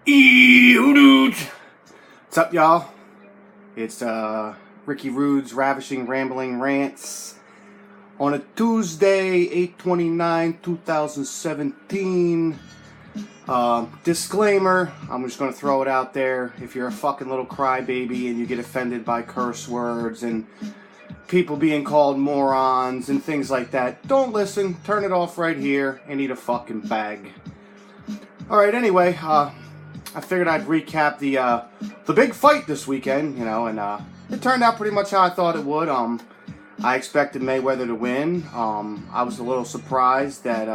What's up, y'all? It's Ricky Rude's Ravishing, Rambling Rants on a Tuesday, 8/29/2017. Disclaimer, I'm just going to throw it out there. If you're a fucking little crybaby and you get offended by curse words and people being called morons and things like that, don't listen. Turn it off right here and eat a fucking bag. Alright, anyway, I figured I'd recap the big fight this weekend, and it turned out pretty much how I thought it would. I expected Mayweather to win. I was a little surprised that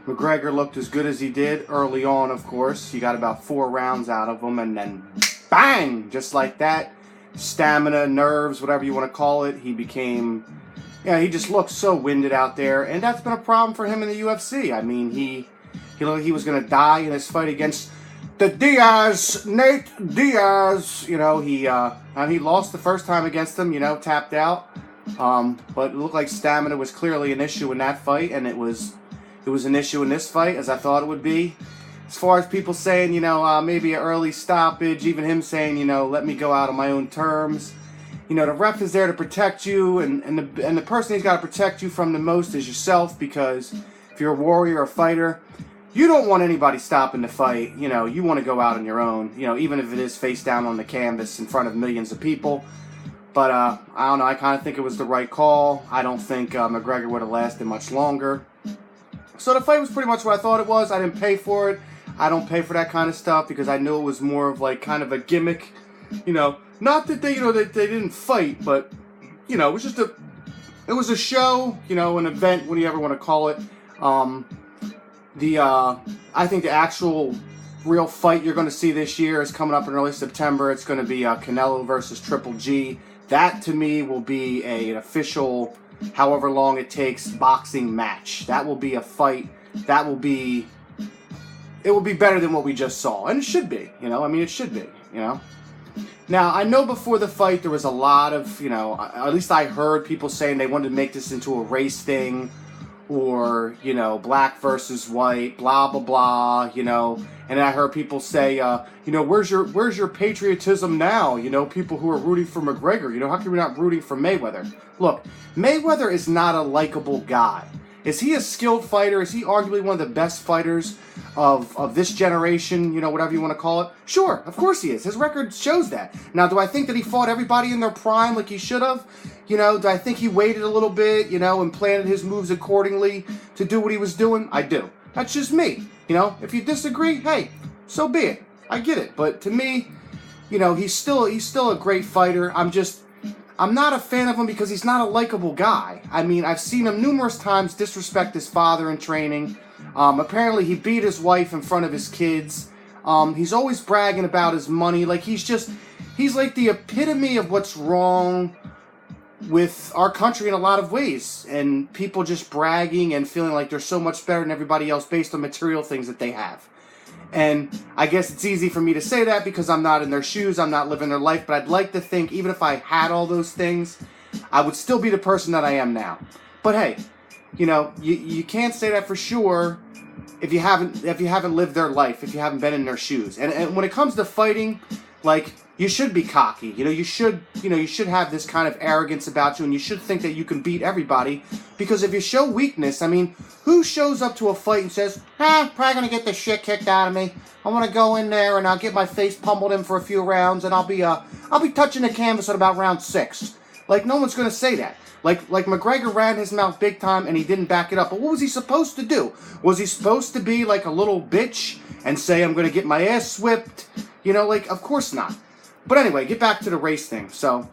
McGregor looked as good as he did early on, of course. He got about 4 rounds out of him, and then bang! Just like that. Stamina, nerves, whatever you want to call it. He became, he just looked so winded out there, and that's been a problem for him in the UFC. I mean, he looked like he was going to die in his fight against the Nate Diaz. He lost the first time against him, tapped out. But it looked like stamina was clearly an issue in that fight, and it was an issue in this fight, as I thought it would be. As far as people saying, maybe an early stoppage, even him saying, let me go out on my own terms. The ref is there to protect you, and the person he's got to protect you from the most is yourself, because if you're a warrior or a fighter, you don't want anybody stopping the fight. You want to go out on your own, even if it is face down on the canvas in front of millions of people. But, I don't know, I kind of think it was the right call. I don't think McGregor would have lasted much longer. So the fight was pretty much what I thought it was. I didn't pay for it. I don't pay for that kind of stuff because I knew it was more of like kind of a gimmick. Not that they, that they didn't fight, but, it was just it was a show, an event, whatever you ever want to call it. I think the actual real fight you're going to see this year is coming up in early September. It's going to be Canelo versus Triple G. That, to me, will be an official, however long it takes, boxing match. That will be a fight. It will be better than what we just saw. And it should be, it should be, Now, I know before the fight there was a lot of, at least I heard people saying they wanted to make this into a race thing, or, black versus white, blah, blah, blah, and I heard people say, where's your patriotism now? People who are rooting for McGregor, how come you're not rooting for Mayweather? Look, Mayweather is not a likable guy. Is he a skilled fighter? Is he arguably one of the best fighters of this generation, whatever you want to call it? Sure, of course he is. His record shows that. Now, do I think that he fought everybody in their prime like he should have? Do I think he waited a little bit, and planted his moves accordingly to do what he was doing? I do. That's just me. If you disagree, hey, so be it. I get it. But to me, he's still a great fighter. I'm not a fan of him because he's not a likable guy. I mean, I've seen him numerous times disrespect his father in training. Apparently, he beat his wife in front of his kids. He's always bragging about his money. Like, he's like the epitome of what's wrong with our country in a lot of ways. And people just bragging and feeling like they're so much better than everybody else based on material things that they have. And I guess it's easy for me to say that because I'm not in their shoes, I'm not living their life, but I'd like to think even if I had all those things, I would still be the person that I am now. But hey, you can't say that for sure if you haven't lived their life, if you haven't been in their shoes. And when it comes to fighting, like, you should be cocky. You should have this kind of arrogance about you, and you should think that you can beat everybody. Because if you show weakness, I mean, who shows up to a fight and says, probably gonna get the shit kicked out of me. I want to go in there and I'll get my face pummeled in for a few rounds, and I'll be touching the canvas at about round 6. Like, no one's gonna say that. Like McGregor ran his mouth big time and he didn't back it up. But what was he supposed to do? Was he supposed to be like a little bitch and say, I'm gonna get my ass whipped? Of course not. But anyway, get back to the race thing. So,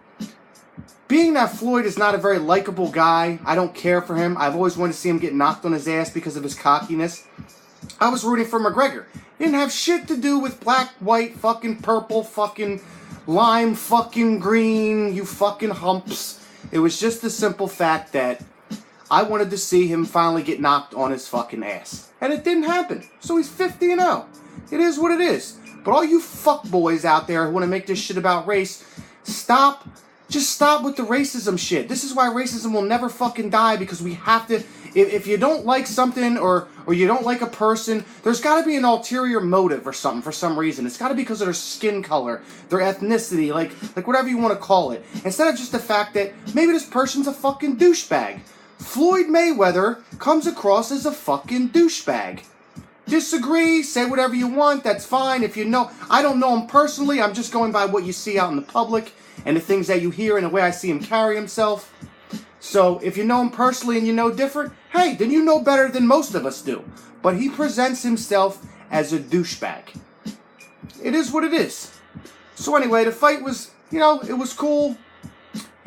being that Floyd is not a very likable guy, I don't care for him. I've always wanted to see him get knocked on his ass because of his cockiness. I was rooting for McGregor. It didn't have shit to do with black, white, fucking purple, fucking lime, fucking green, you fucking humps. It was just the simple fact that I wanted to see him finally get knocked on his fucking ass. And it didn't happen. So he's 50-0. It is what it is. But all you fuckboys out there who want to make this shit about race, stop. Just stop with the racism shit. This is why racism will never fucking die, because we have to, if you don't like something or you don't like a person, there's got to be an ulterior motive or something for some reason. It's got to be because of their skin color, their ethnicity, like whatever you want to call it. Instead of just the fact that maybe this person's a fucking douchebag. Floyd Mayweather comes across as a fucking douchebag. Disagree, say whatever you want, that's fine. If you know, I don't know him personally, I'm just going by what you see out in the public and the things that you hear and the way I see him carry himself. So if you know him personally and you know different, hey, then you know better than most of us do. But he presents himself as a douchebag. It is what it is. So anyway, the fight was, it was cool.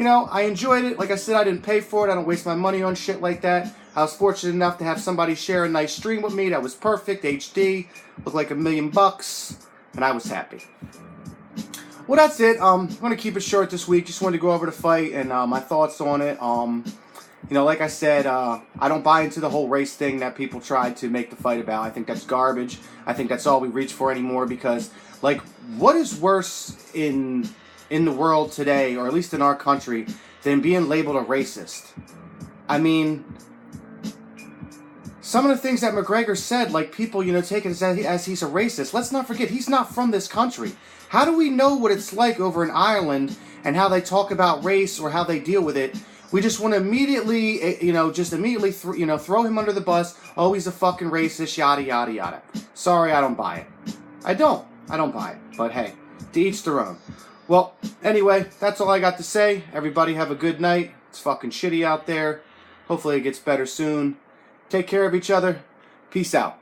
I enjoyed it. Like I said, I didn't pay for it. I don't waste my money on shit like that. I was fortunate enough to have somebody share a nice stream with me that was perfect, HD, looked like $1 million, and I was happy. Well, that's it. I'm going to keep it short this week. Just wanted to go over the fight and my thoughts on it. Like I said, I don't buy into the whole race thing that people tried to make the fight about. I think that's garbage. I think that's all we reach for anymore because, what is worse in the world today, or at least in our country, than being labeled a racist? I mean, some of the things that McGregor said, people, take it as he's a racist. Let's not forget, he's not from this country. How do we know what it's like over in Ireland and how they talk about race or how they deal with it? We just want to immediately, throw him under the bus. Oh, he's a fucking racist, yada, yada, yada. Sorry, I don't buy it. I don't buy it. But hey, to each their own. Well, anyway, that's all I got to say. Everybody have a good night. It's fucking shitty out there. Hopefully it gets better soon. Take care of each other. Peace out.